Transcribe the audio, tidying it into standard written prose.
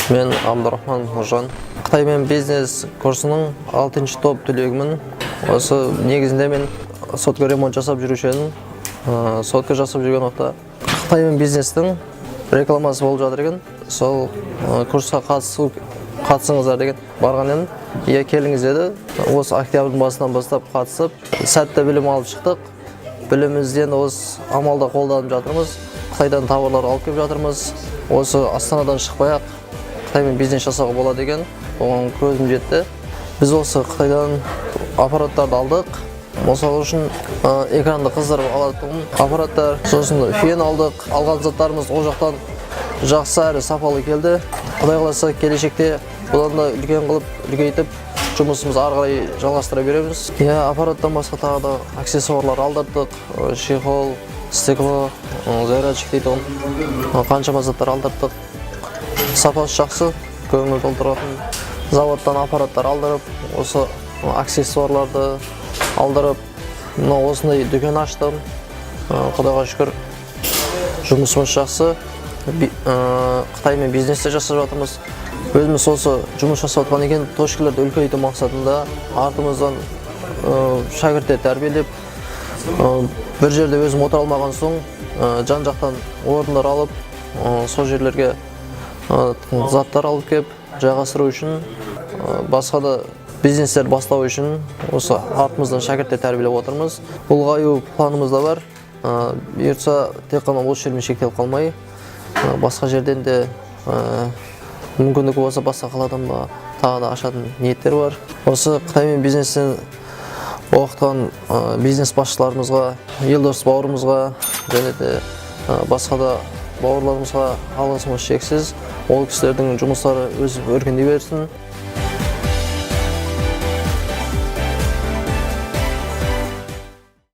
Мен Абдурахман Нұржан. Қытаймен бизнес курсының 6-шы топ түлегімін. Осы негізінде мен сотка ремонт жасап жүруші едім. Сотка жасап жүрген уақытта Қытаймен бизнестің рекламасы болып жатыр екен. Сол курсқа қатысыңыздар деген барған едім. Келіңіз деді. Осы октябрьдің басынан бастап қатысып, сәтті білім алып шықтық. Білімімізден осы амалда қолданып жатырмыз. Қытайдан тауарлар алып келіп жатырмыз. Осы Астанадан шықпай-ақ Қытаймен бизнес жасауға болады деген, оған көзім жетті. Біз осы Қытайдан аппараттарды алдық. Мысалы үшін экранды қыздырып алатын аппараттар, сосын фен алдық. Алған заттарымыз ол жақтан жақсы әрі сапалы келді. Құдай қаласа келешекте бұдан да үлкен қылып, үлкейтіп, жұмысымызды ары қарай жалғастыра береміз. Аппараттан басқа тағы да аксессуарлар алдырдық. Чехол, стекло, зарядчик дейді, қаншама заттар алдырдық. Сапасы жақсы, көңіл толтыратын. Заводтан аппараттар алдырып, осы аксессуарларды алдырып, осындай дүкен аштым. Құдайға шүкір, жұмысымыз жақсы. Қытаймен бизнесте жасап жатырмыз. Өзіміз осы жұмыс жасап жатқан екен, точкаларды үлкейту мақсатында артымыздан шәкірттер тәрбиелеп, бір жерде өзім отыра алмаған соң, жан-жақтан орындар алып, сол жерлерге заттар алып кеп, жайғастыру үшін, басқа да бизнестер бастау үшін осы артымыздан шәкірттер тәрбиелеп отырмыз. Ұлғаю планымыз да бар. Бұйыртса тек қана осы жермен шектеліп қалмай, басқа жерден де мүмкіндігі болса басқа қаладан ба тағы да ашатын ниеттер бар. Осы Қытаймен бизнестен оқытқан бизнес басшыларымызға, елдос бауырымызға және де басқа да бауырларымызға алғысымыз шексіз. Ол кісілердің жұмыстары өсіп өркендей берсін.